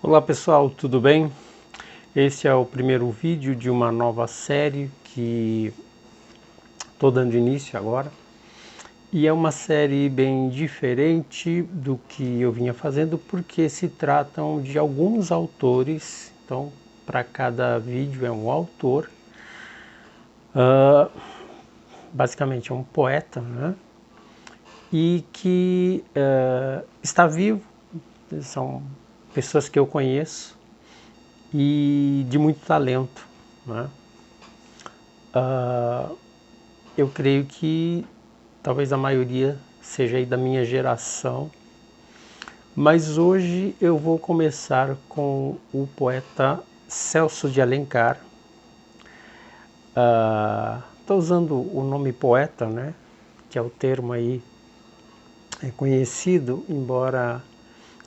Olá pessoal, tudo bem? Esse é o primeiro vídeo de uma nova série que estou dando início agora. E é uma série bem diferente do que eu vinha fazendo, porque se tratam de alguns autores. Então, para cada vídeo é um autor. Basicamente é um poeta, né? E que está vivo. São pessoas que eu conheço e de muito talento, né? Eu creio que talvez a maioria seja aí da minha geração, mas hoje eu vou começar com o poeta Celso de Alencar. Estou usando o nome poeta, né, que é o termo aí conhecido, embora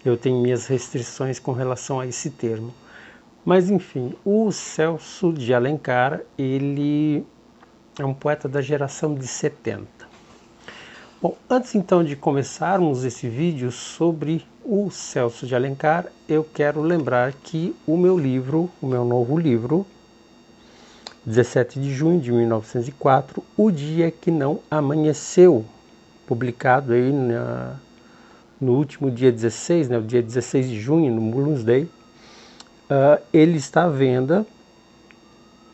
eu tenha minhas restrições com relação a esse termo. Mas enfim, o Celso de Alencar, ele é um poeta da geração de 70. Bom, antes então de começarmos esse vídeo sobre o Celso de Alencar, eu quero lembrar que o meu novo livro, 17 de junho de 1904, O Dia que Não Amanheceu, publicado aí no último dia 16, né, o dia 16 de junho, no Bloomsday, ele está à venda.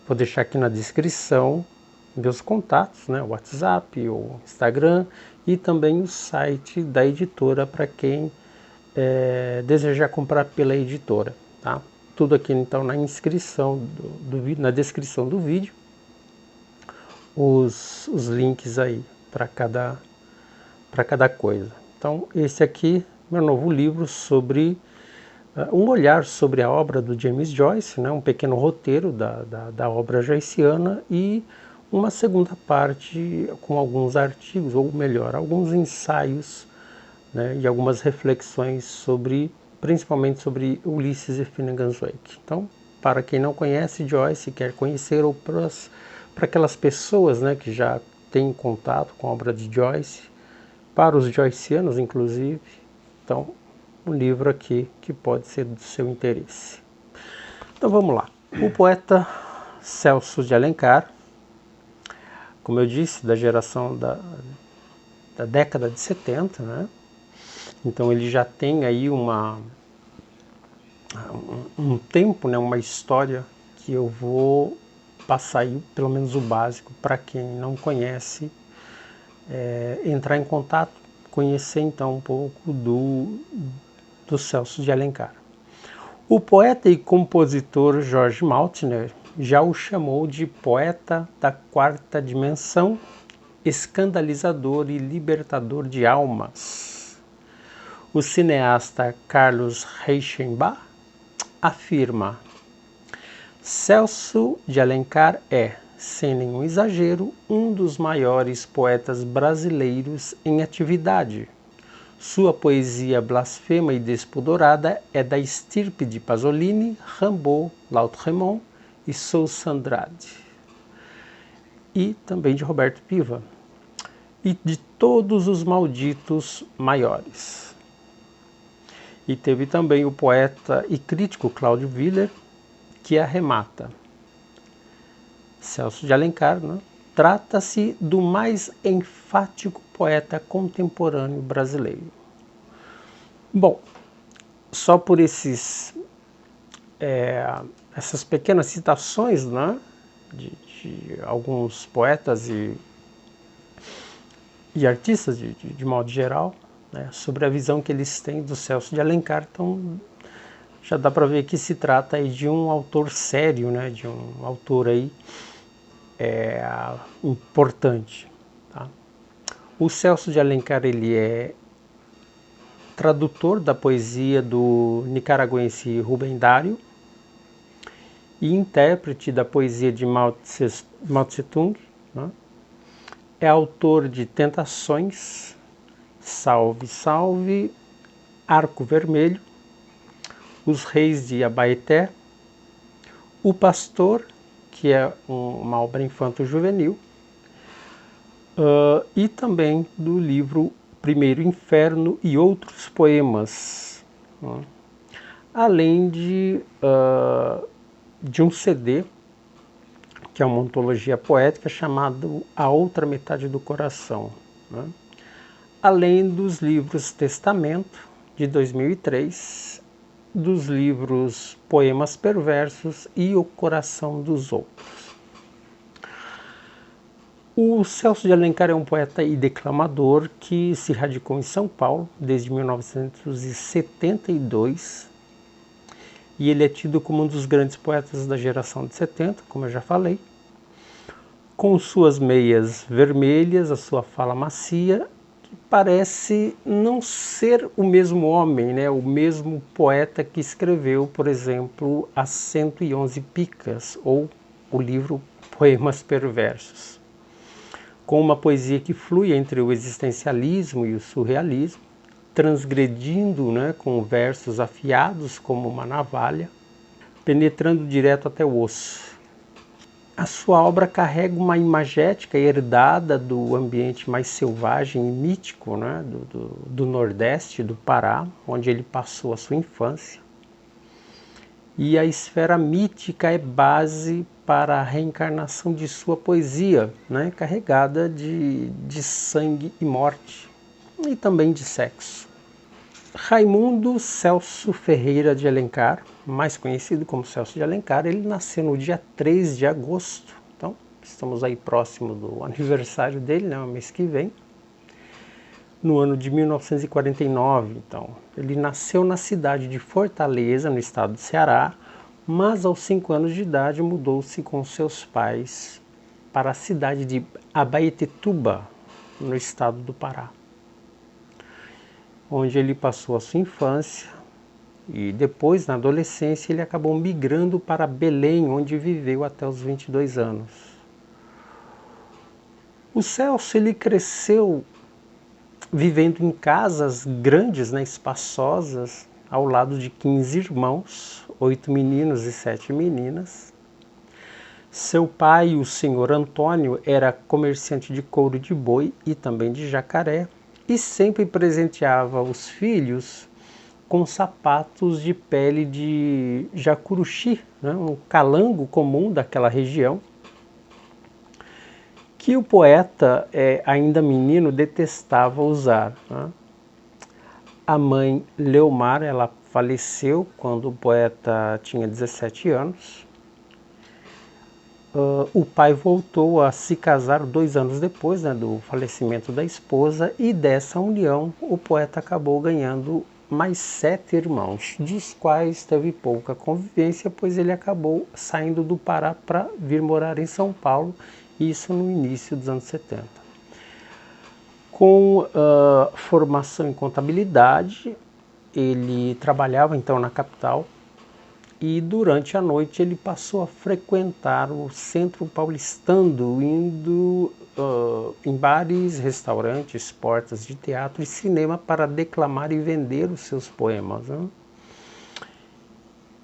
Vou deixar aqui na descrição meus contatos, né, o WhatsApp, o Instagram e também o site da editora para quem desejar comprar pela editora, tá? Tudo aqui então na inscrição do vídeo, na descrição do vídeo, os links aí para cada coisa. Então esse aqui é meu novo livro sobre um olhar sobre a obra do James Joyce, né, um pequeno roteiro da obra joyciana e uma segunda parte com alguns artigos, ou melhor, alguns ensaios, né, e algumas reflexões principalmente sobre Ulysses e Finnegans Wake. Então, para quem não conhece Joyce, quer conhecer, ou para aquelas pessoas, né, que já têm contato com a obra de Joyce, para os joycianos inclusive, então um livro aqui que pode ser do seu interesse. Então vamos lá. O poeta Celso de Alencar, como eu disse, da geração da década de 70, né? Então ele já tem aí um tempo, né, uma história que eu vou passar aí pelo menos o básico para quem não conhece, entrar em contato, conhecer então um pouco do Celso de Alencar. O poeta e compositor Jorge Maltner já o chamou de poeta da quarta dimensão, escandalizador e libertador de almas. O cineasta Carlos Reichenbach afirma: Celso de Alencar é, sem nenhum exagero, um dos maiores poetas brasileiros em atividade. Sua poesia blasfema e despudorada é da estirpe de Pasolini, Rimbaud, Lautréamont e Sousa Andrade. E também de Roberto Piva. E de todos os malditos maiores. E teve também o poeta e crítico Cláudio Willer, que arremata: Celso de Alencar, né? Trata-se do mais enfático poeta contemporâneo brasileiro. Bom, só por essas pequenas citações, né, de alguns poetas e artistas de modo geral, né, sobre a visão que eles têm do Celso de Alencar, então já dá para ver que se trata aí de um autor sério, né, de um autor aí importante. Tá? O Celso de Alencar, ele é tradutor da poesia do nicaragüense Rubem Dário e intérprete da poesia de Mao Tse-tung, né? É autor de Tentações, Salve, Salve, Arco Vermelho, Os Reis de Abaeté, O Pastor, que é uma obra infanto-juvenil, e também do livro Primeiro Inferno e Outros Poemas. além de um CD, que é uma antologia poética chamado A Outra Metade do Coração, né? Além dos livros Testamento, de 2003, dos livros Poemas Perversos e O Coração dos Outros. O Celso de Alencar é um poeta e declamador que se radicou em São Paulo desde 1972, e ele é tido como um dos grandes poetas da geração de 70, como eu já falei. Com suas meias vermelhas, a sua fala macia, que parece não ser o mesmo homem, né? O mesmo poeta que escreveu, por exemplo, As 111 Picas, ou o livro Poemas Perversos. Com uma poesia que flui entre o existencialismo e o surrealismo, transgredindo, né, com versos afiados como uma navalha, penetrando direto até o osso. A sua obra carrega uma imagética herdada do ambiente mais selvagem e mítico, né, do Nordeste, do Pará, onde ele passou a sua infância. E a esfera mítica é base para a reencarnação de sua poesia, né, carregada de sangue e morte, e também de sexo. Raimundo Celso Ferreira de Alencar, mais conhecido como Celso de Alencar, ele nasceu no dia 3 de agosto, então estamos aí próximo do aniversário dele, né, o mês que vem, no ano de 1949. Então, ele nasceu na cidade de Fortaleza, no estado do Ceará, mas aos 5 anos de idade mudou-se com seus pais para a cidade de Abaetetuba, no estado do Pará, onde ele passou a sua infância, e depois, na adolescência, ele acabou migrando para Belém, onde viveu até os 22 anos. O Celso, ele cresceu vivendo em casas grandes, né, espaçosas, ao lado de 15 irmãos, 8 meninos e 7 meninas. Seu pai, o senhor Antônio, era comerciante de couro de boi e também de jacaré, e sempre presenteava os filhos com sapatos de pele de jacuruxi, né, um calango comum daquela região, que o poeta, ainda menino, detestava usar, né? A mãe Leomar, ela faleceu quando o poeta tinha 17 anos. O pai voltou a se casar 2 anos depois, né, do falecimento da esposa, e dessa união o poeta acabou ganhando mais 7 irmãos, dos quais teve pouca convivência, pois ele acabou saindo do Pará para vir morar em São Paulo, isso no início dos anos 70. Com formação em contabilidade, ele trabalhava então na capital, e durante a noite ele passou a frequentar o centro paulistano, indo em bares, restaurantes, portas de teatro e cinema para declamar e vender os seus poemas, né?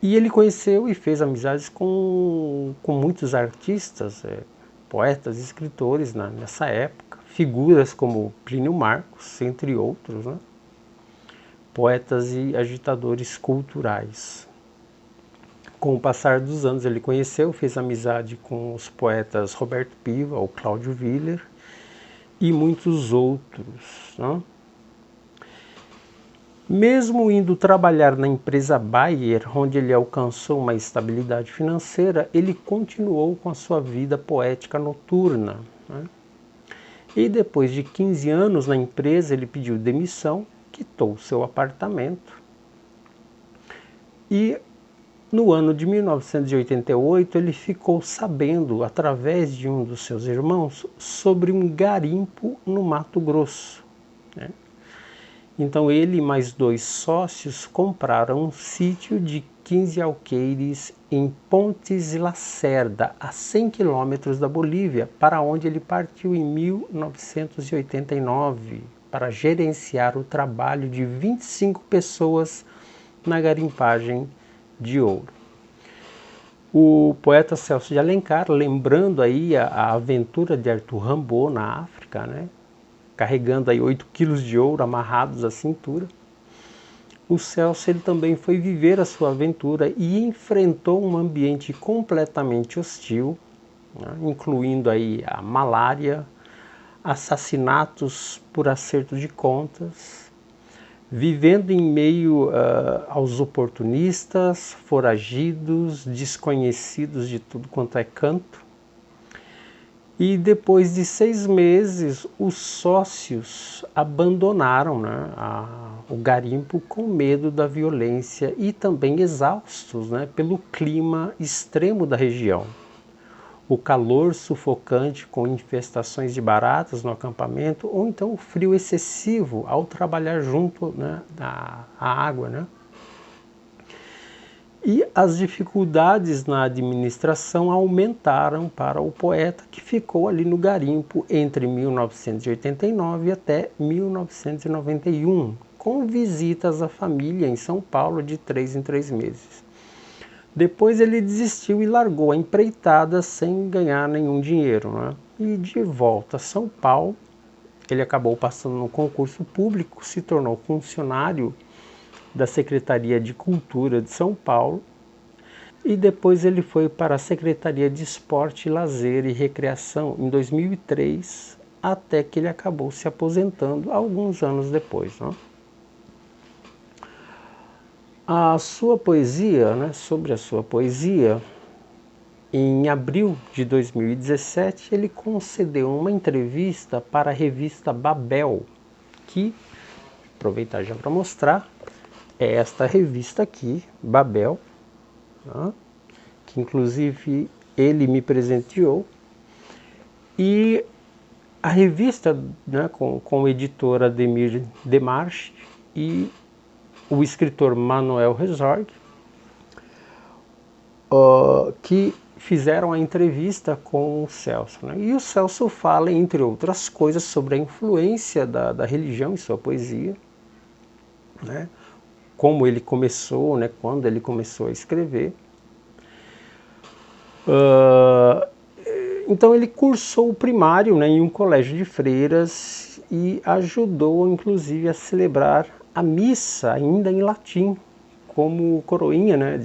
E ele conheceu e fez amizades com muitos artistas, poetas e escritores nessa época, figuras como Plínio Marcos, entre outros, né? Poetas e agitadores culturais. Com o passar dos anos ele conheceu, fez amizade com os poetas Roberto Piva, ou Cláudio Willer, e muitos outros, né? Mesmo indo trabalhar na empresa Bayer, onde ele alcançou uma estabilidade financeira, ele continuou com a sua vida poética noturna, né? E depois de 15 anos na empresa, ele pediu demissão, quitou seu apartamento e no ano de 1988, ele ficou sabendo, através de um dos seus irmãos, sobre um garimpo no Mato Grosso, né? Então ele e mais 2 sócios compraram um sítio de 15 alqueires em Pontes e Lacerda, a 100 quilômetros da Bolívia, para onde ele partiu em 1989, para gerenciar o trabalho de 25 pessoas na garimpagem de ouro. O poeta Celso de Alencar, lembrando aí a aventura de Arthur Rimbaud na África, né, carregando aí 8 quilos de ouro amarrados à cintura, o Celso ele também foi viver a sua aventura e enfrentou um ambiente completamente hostil, né, incluindo aí a malária, assassinatos por acerto de contas, vivendo em meio aos oportunistas, foragidos, desconhecidos de tudo quanto é canto. E depois de 6 meses, os sócios abandonaram, né, o garimpo com medo da violência e também exaustos, né, pelo clima extremo da região. O calor sufocante com infestações de baratas no acampamento, ou então o frio excessivo ao trabalhar junto, né, à água, né? E as dificuldades na administração aumentaram para o poeta, que ficou ali no garimpo entre 1989 até 1991, com visitas à família em São Paulo de 3 em 3 meses. Depois ele desistiu e largou a empreitada sem ganhar nenhum dinheiro, né? E de volta a São Paulo, ele acabou passando no concurso público, se tornou funcionário da Secretaria de Cultura de São Paulo e depois ele foi para a Secretaria de Esporte, Lazer e Recreação em 2003, até que ele acabou se aposentando alguns anos depois, né? A sua poesia, né, sobre a sua poesia, em abril de 2017, ele concedeu uma entrevista para a revista Babel, que, aproveitar já para mostrar, é esta revista aqui, Babel, né, que inclusive ele me presenteou, e a revista, né, com o editor Ademir Demarche e o escritor Manuel Herzog, que fizeram a entrevista com o Celso, né? E o Celso fala, entre outras coisas, sobre a influência da religião em sua poesia, né? Como ele começou, né? Quando ele começou a escrever. Então ele cursou o primário, né, em um colégio de freiras e ajudou, inclusive, a celebrar a missa ainda em latim, como coroinha, né,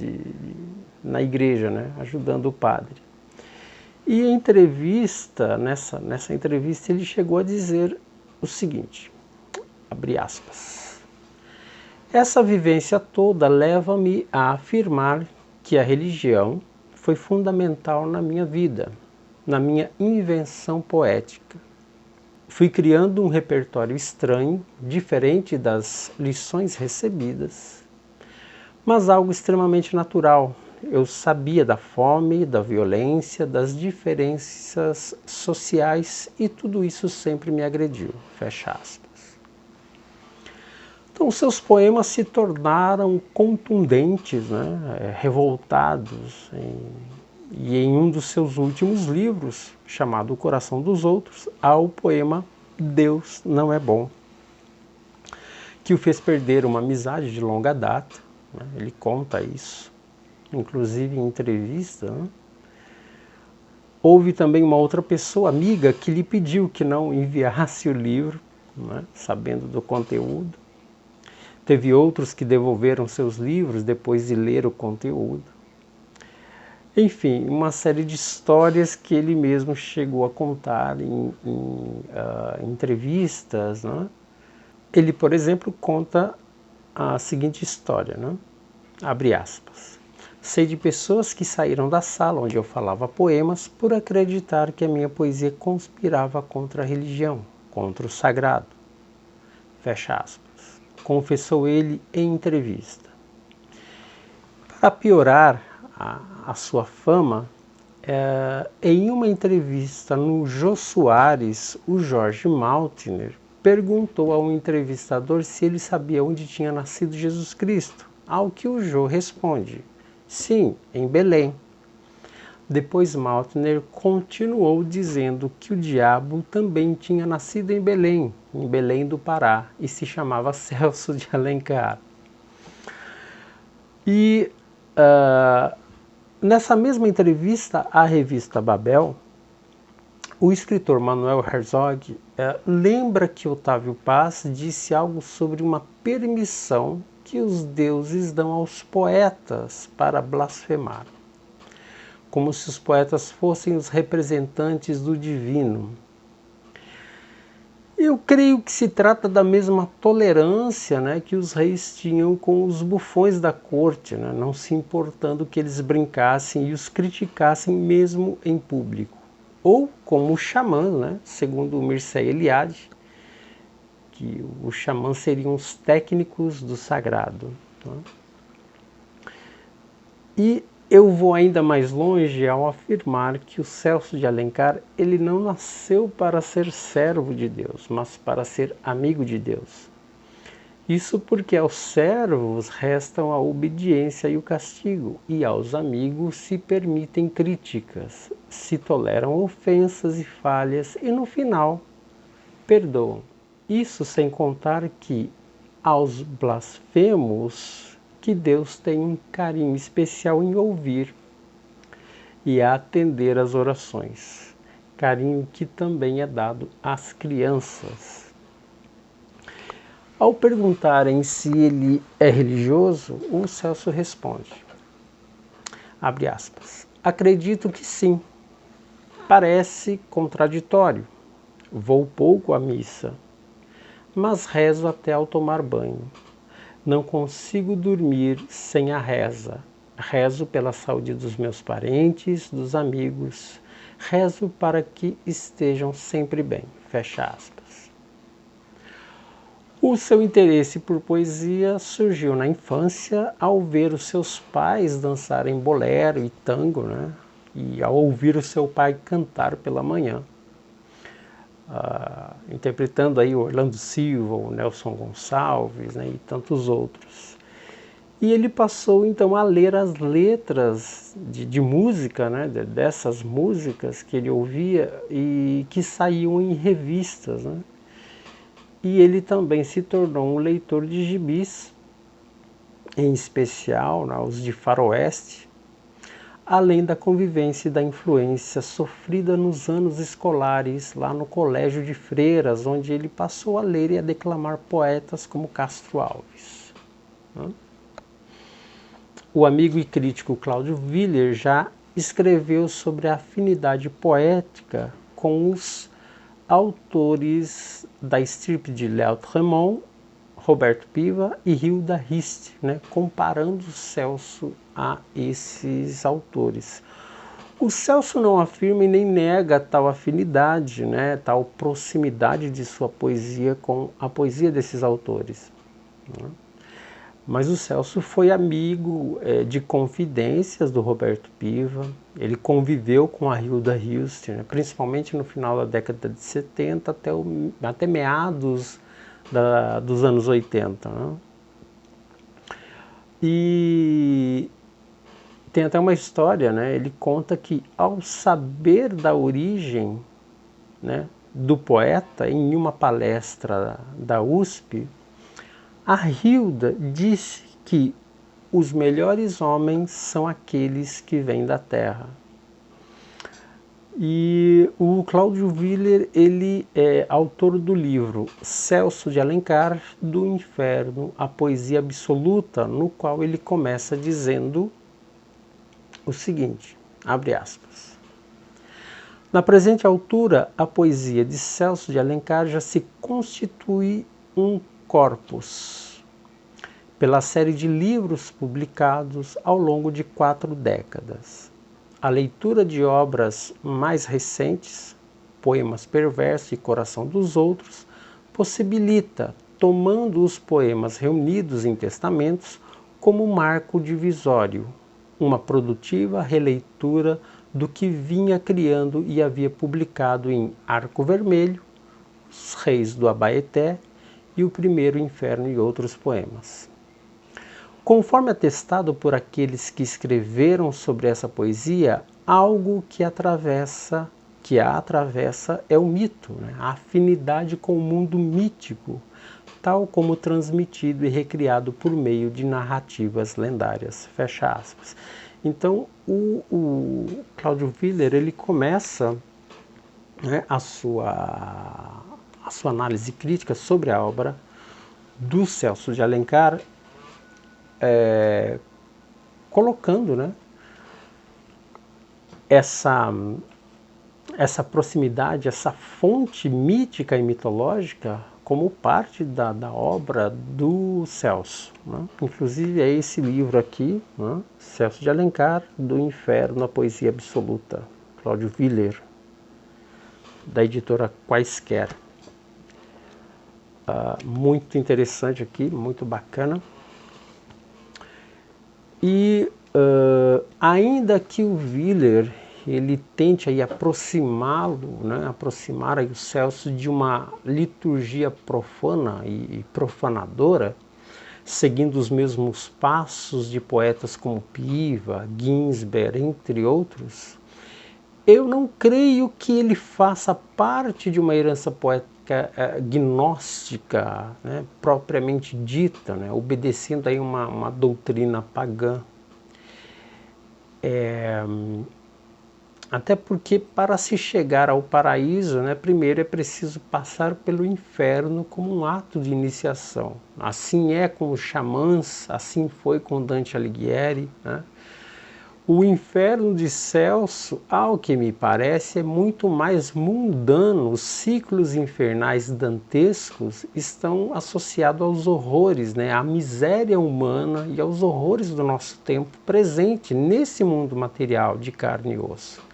na igreja, né, ajudando o padre. E em entrevista, nessa entrevista, ele chegou a dizer o seguinte, abre aspas: essa vivência toda leva-me a afirmar que a religião foi fundamental na minha vida, na minha invenção poética. Fui criando um repertório estranho, diferente das lições recebidas, mas algo extremamente natural. Eu sabia da fome, da violência, das diferenças sociais e tudo isso sempre me agrediu. Fecha aspas. Então, seus poemas se tornaram contundentes, né, revoltados, e em um dos seus últimos livros, chamado O Coração dos Outros, há o poema Deus Não É Bom, que o fez perder uma amizade de longa data, né? Ele conta isso, inclusive em entrevista, né? Houve também uma outra pessoa, amiga, que lhe pediu que não enviasse o livro, né, sabendo do conteúdo. Teve outros que devolveram seus livros depois de ler o conteúdo. Enfim, uma série de histórias que ele mesmo chegou a contar em entrevistas, né? Ele, por exemplo, conta a seguinte história, né? Abre aspas. Sei de pessoas que saíram da sala onde eu falava poemas por acreditar que a minha poesia conspirava contra a religião, contra o sagrado. Fecha aspas. Confessou ele em entrevista. Para piorar a sua fama, em uma entrevista no Jô Soares, o Jorge Maltner perguntou ao entrevistador se ele sabia onde tinha nascido Jesus Cristo, ao que o Jô responde, sim, em Belém. Depois Maltner continuou dizendo que o diabo também tinha nascido em Belém do Pará, e se chamava Celso de Alencar. E nessa mesma entrevista à revista Babel, o escritor Manuel Herzog lembra que Otávio Paz disse algo sobre uma permissão que os deuses dão aos poetas para blasfemar, como se os poetas fossem os representantes do divino. Eu creio que se trata da mesma tolerância, né, que os reis tinham com os bufões da corte, né, não se importando que eles brincassem e os criticassem mesmo em público. Ou como o xamã, né, segundo Mircea Eliade, que os xamãs seriam os técnicos do sagrado. Né? E eu vou ainda mais longe ao afirmar que o Celso de Alencar ele não nasceu para ser servo de Deus, mas para ser amigo de Deus. Isso porque aos servos restam a obediência e o castigo, e aos amigos se permitem críticas, se toleram ofensas e falhas e no final perdoam. Isso sem contar que aos blasfemos que Deus tem um carinho especial em ouvir e a atender às orações. Carinho que também é dado às crianças. Ao perguntarem se ele é religioso, o Celso responde, abre aspas, acredito que sim. Parece contraditório. Vou pouco à missa, mas rezo até ao tomar banho. Não consigo dormir sem a reza. Rezo pela saúde dos meus parentes, dos amigos. Rezo para que estejam sempre bem. Fecha aspas. O seu interesse por poesia surgiu na infância ao ver os seus pais dançarem bolero e tango, né? E ao ouvir o seu pai cantar pela manhã. Interpretando aí o Orlando Silva, o Nelson Gonçalves, né, e tantos outros. E ele passou então a ler as letras de música, né, dessas músicas que ele ouvia e que saíam em revistas. Né? E ele também se tornou um leitor de gibis, em especial, né, os de faroeste, além da convivência e da influência sofrida nos anos escolares, lá no Colégio de Freiras, onde ele passou a ler e a declamar poetas como Castro Alves. O amigo e crítico Cláudio Willer já escreveu sobre a afinidade poética com os autores da estirpe de Léo Tremont, Roberto Piva e Hilda Hist, né, comparando Celso a esses autores. O Celso não afirma e nem nega tal afinidade, né, tal proximidade de sua poesia com a poesia desses autores. Né? Mas o Celso foi amigo de confidências do Roberto Piva, ele conviveu com a Hilda Hilst, né, principalmente no final da década de 70 até meados dos anos 80. Né? E tem até uma história, né? Ele conta que ao saber da origem, né, do poeta, em uma palestra da USP, a Hilda disse que os melhores homens são aqueles que vêm da terra. E o Cláudio Willer, ele é autor do livro Celso de Alencar, do Inferno, a Poesia Absoluta, no qual ele começa dizendo o seguinte, abre aspas. Na presente altura, a poesia de Celso de Alencar já se constitui um corpus, pela série de livros publicados ao longo de 4 décadas. A leitura de obras mais recentes, Poemas Perversos e Coração dos Outros, possibilita, tomando os poemas reunidos em testamentos como marco divisório, uma produtiva releitura do que vinha criando e havia publicado em Arco Vermelho, Os Reis do Abaeté e O Primeiro Inferno e outros poemas. Conforme atestado por aqueles que escreveram sobre essa poesia, algo que a atravessa é o mito, né? A afinidade com o mundo mítico, tal como transmitido e recriado por meio de narrativas lendárias. Fecha aspas. Então, o Cláudio Willer, ele começa, né, a sua análise crítica sobre a obra do Celso de Alencar colocando, né, essa proximidade, essa fonte mítica e mitológica como parte da obra do Celso, né? Inclusive é esse livro aqui, né? Celso de Alencar, Do Inferno à Poesia Absoluta, Cláudio Willer, da editora Quaisquer. Muito interessante aqui, muito bacana. E ainda que o Willer ele tente aí aproximá-lo, né, aproximar aí o Celso de uma liturgia profana e profanadora, seguindo os mesmos passos de poetas como Piva, Ginsberg, entre outros, eu não creio que ele faça parte de uma herança poética gnóstica, né, propriamente dita, né, obedecendo aí uma doutrina pagã. Até porque para se chegar ao paraíso, né, primeiro é preciso passar pelo inferno como um ato de iniciação. Assim é com os xamãs, assim foi com Dante Alighieri, né? O inferno de Celso, ao que me parece, é muito mais mundano. Os ciclos infernais dantescos estão associados aos horrores, né, à miséria humana e aos horrores do nosso tempo presente nesse mundo material de carne e osso.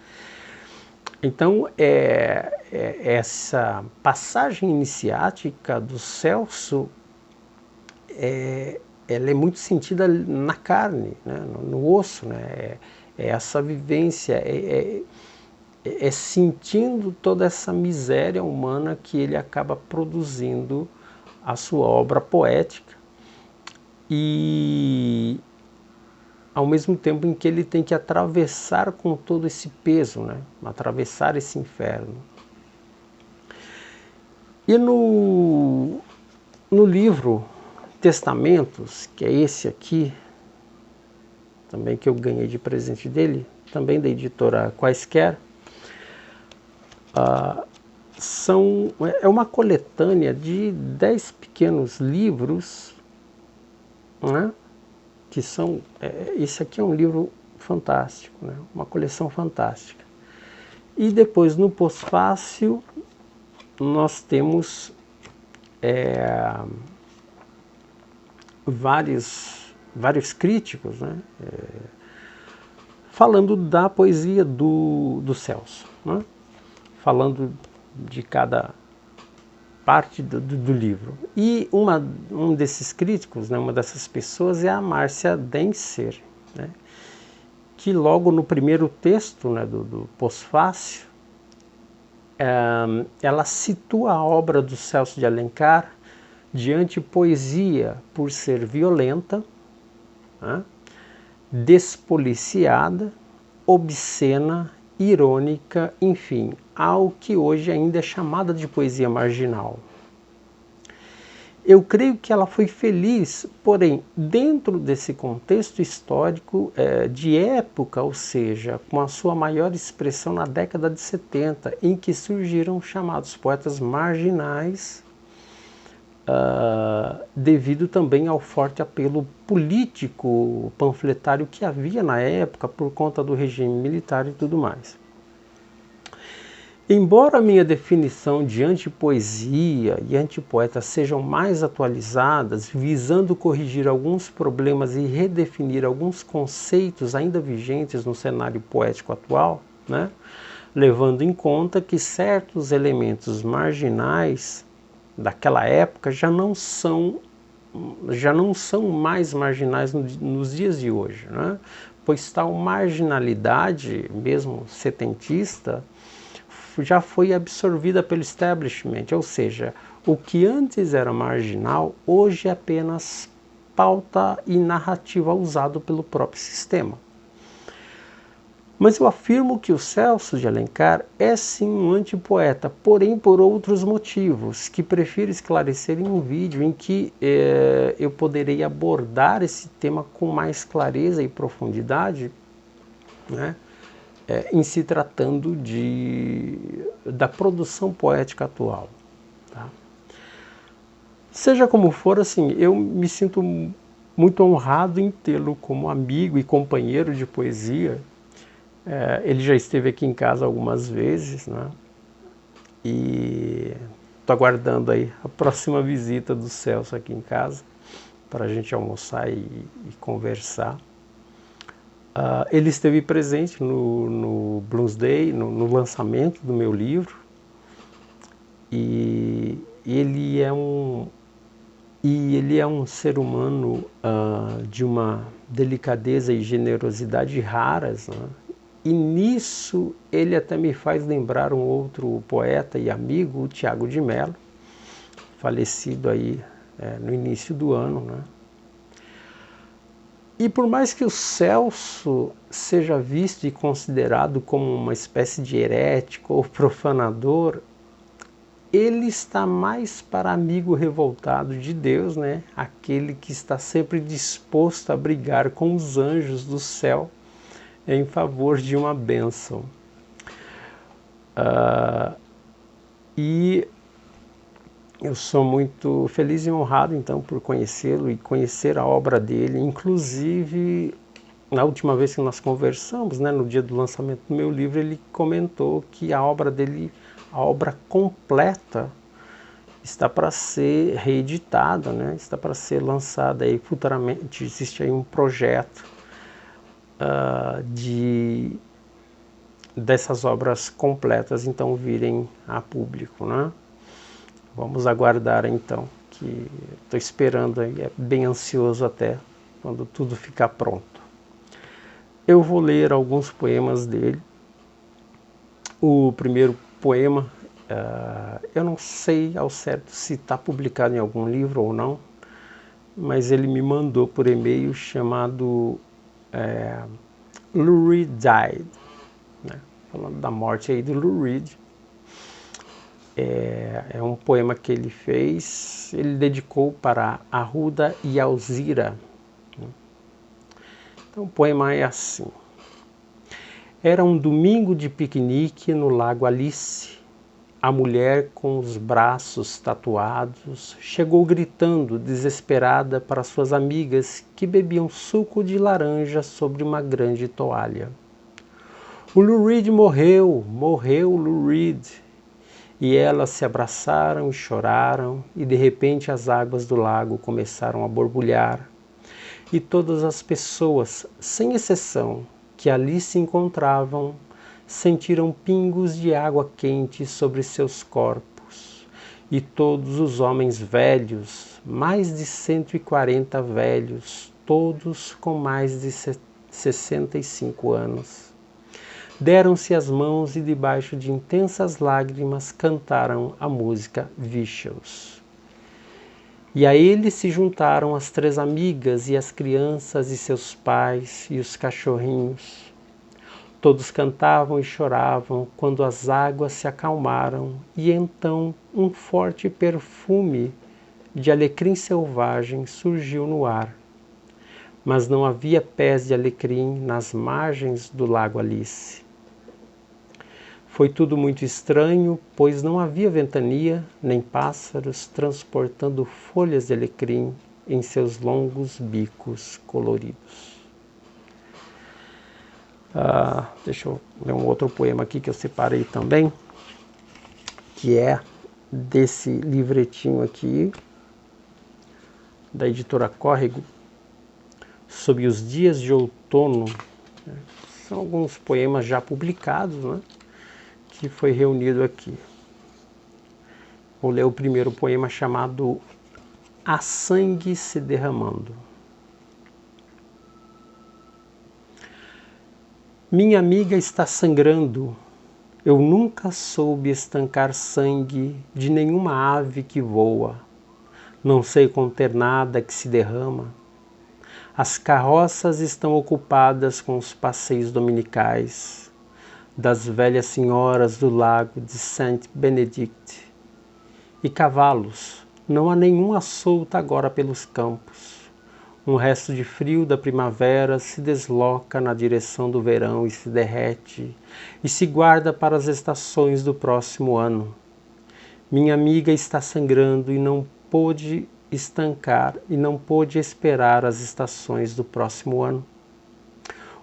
Então, essa passagem iniciática do Celso, ela é muito sentida na carne, né, no osso, né, essa vivência, sentindo toda essa miséria humana que ele acaba produzindo a sua obra poética, e ao mesmo tempo em que ele tem que atravessar com todo esse peso, né, atravessar esse inferno. E no livro Testamentos, que é esse aqui, também que eu ganhei de presente dele, também da editora Quaisquer, é uma coletânea de 10 pequenos livros, né, que são, esse aqui é um livro fantástico, né, uma coleção fantástica. E depois no pós-fácil nós temos vários críticos, né, falando da poesia do Celso, né, falando de cada parte do livro. E um desses críticos, né, uma dessas pessoas é a Márcia Denser, né, que logo no primeiro texto, né, do pós-fácil, ela situa a obra do Celso de Alencar diante poesia por ser violenta, né, despoliciada, obscena, irônica, enfim, ao que hoje ainda é chamada de poesia marginal. Eu creio que ela foi feliz, porém, dentro desse contexto histórico de época, ou seja, com a sua maior expressão na década de 70, em que surgiram chamados poetas marginais, devido também ao forte apelo político panfletário que havia na época por conta do regime militar e tudo mais. Embora a minha definição de antipoesia e antipoeta sejam mais atualizadas, visando corrigir alguns problemas e redefinir alguns conceitos ainda vigentes no cenário poético atual, né, levando em conta que certos elementos marginais daquela época já não são mais marginais nos dias de hoje, né? Pois tal marginalidade, mesmo setentista, já foi absorvida pelo establishment, ou seja, o que antes era marginal, hoje é apenas pauta e narrativa usado pelo próprio sistema. Mas eu afirmo que o Celso de Alencar é sim um antipoeta, porém por outros motivos, que prefiro esclarecer em um vídeo em que eu poderei abordar esse tema com mais clareza e profundidade, né, em se tratando da produção poética atual. Tá? Seja como for, assim, eu me sinto muito honrado em tê-lo como amigo e companheiro de poesia. Ele já esteve aqui em casa algumas vezes, né? E estou aguardando aí a próxima visita do Celso aqui em casa para a gente almoçar e conversar. Ele esteve presente no Bloomsday, no lançamento do meu livro, e ele é um ser humano de uma delicadeza e generosidade raras, né? E nisso ele até me faz lembrar um outro poeta e amigo, o Tiago de Mello, falecido aí no início do ano, né? E por mais que o Celso seja visto e considerado como uma espécie de herético ou profanador, ele está mais para amigo revoltado de Deus, né? Aquele que está sempre disposto a brigar com os anjos do céu em favor de uma bênção. E eu sou muito feliz e honrado, então, por conhecê-lo e conhecer a obra dele. Inclusive, na última vez que nós conversamos, né, no dia do lançamento do meu livro, ele comentou que a obra dele, a obra completa, está para ser reeditada, né, está para ser lançada aí futuramente. Existe aí um projeto dessas obras completas, então, virem a público, né? Vamos aguardar então, que estou esperando aí, é bem ansioso até quando tudo ficar pronto. Eu vou ler alguns poemas dele. O primeiro poema, eu não sei ao certo se está publicado em algum livro ou não, mas ele me mandou por e-mail chamado Lou Reed Died, né? Falando da morte aí do Lou Reed. É um poema que ele fez, ele dedicou para Arruda e Alzira. Então o poema é assim. Era um domingo de piquenique no Lago Alice. A mulher com os braços tatuados chegou gritando, desesperada, para suas amigas que bebiam suco de laranja sobre uma grande toalha. O Lou Reed morreu, morreu Lou Reed. E elas se abraçaram e choraram, e de repente as águas do lago começaram a borbulhar, e todas as pessoas, sem exceção, que ali se encontravam, sentiram pingos de água quente sobre seus corpos, e todos os homens velhos, mais de 140 velhos, todos com mais de 65 anos, deram-se as mãos e debaixo de intensas lágrimas cantaram a música Vicious. E a ele se juntaram as 3 amigas e as crianças e seus pais e os cachorrinhos. Todos cantavam e choravam quando as águas se acalmaram e então um forte perfume de alecrim selvagem surgiu no ar. Mas não havia pés de alecrim nas margens do Lago Alice. Foi tudo muito estranho, pois não havia ventania, nem pássaros transportando folhas de alecrim em seus longos bicos coloridos. Deixa eu ler um outro poema aqui que eu separei também, que é desse livretinho aqui, da editora Córrego, Sob os Dias de Outono. São alguns poemas já publicados, né? Que foi reunido aqui. Vou ler o primeiro poema chamado A Sangue se Derramando. Minha amiga está sangrando. Eu nunca soube estancar sangue de nenhuma ave que voa. Não sei conter nada que se derrama. As carroças estão ocupadas com os passeios dominicais das velhas senhoras do lago de Saint Benedict. E cavalos, não há nenhuma solta agora pelos campos. Um resto de frio da primavera se desloca na direção do verão e se derrete, e se guarda para as estações do próximo ano. Minha amiga está sangrando e não pôde estancar e não pôde esperar as estações do próximo ano.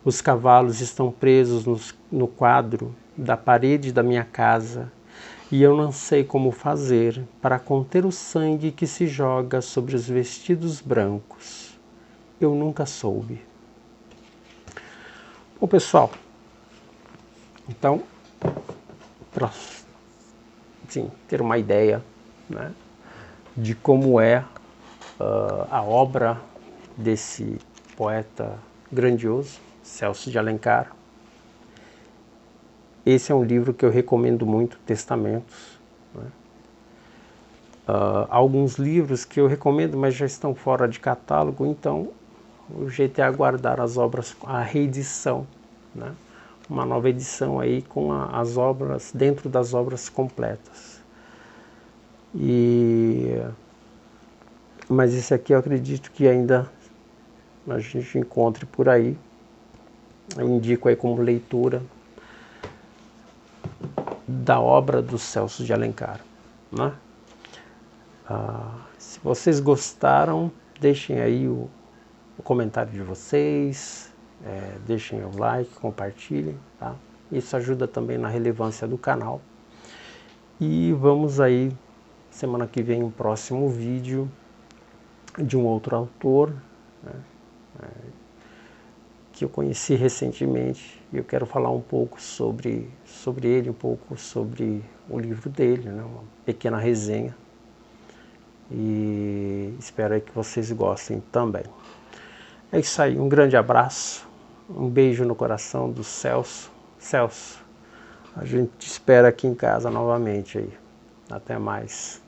Os cavalos estão presos no quadro da parede da minha casa e eu não sei como fazer para conter o sangue que se joga sobre os vestidos brancos. Eu nunca soube. Bom, pessoal, então, para ter uma ideia, né, de como é a obra desse poeta grandioso, Celso de Alencar. Esse é um livro que eu recomendo muito, Testamentos. Né? Alguns livros que eu recomendo, mas já estão fora de catálogo, então o jeito é aguardar as obras, a reedição, né? Uma nova edição aí com as obras, dentro das obras completas. Mas esse aqui eu acredito que ainda a gente encontre por aí. Eu indico aí como leitura da obra do Celso de Alencar, né? Se vocês gostaram, deixem aí o comentário de vocês, deixem o like, compartilhem, tá? Isso ajuda também na relevância do canal. E vamos aí, semana que vem, um próximo vídeo de um outro autor, né, que eu conheci recentemente, e eu quero falar um pouco sobre ele, um pouco sobre o livro dele, né, uma pequena resenha, e espero aí que vocês gostem também. É isso aí, um grande abraço, um beijo no coração do Celso. Celso, a gente te espera aqui em casa novamente aí. Até mais.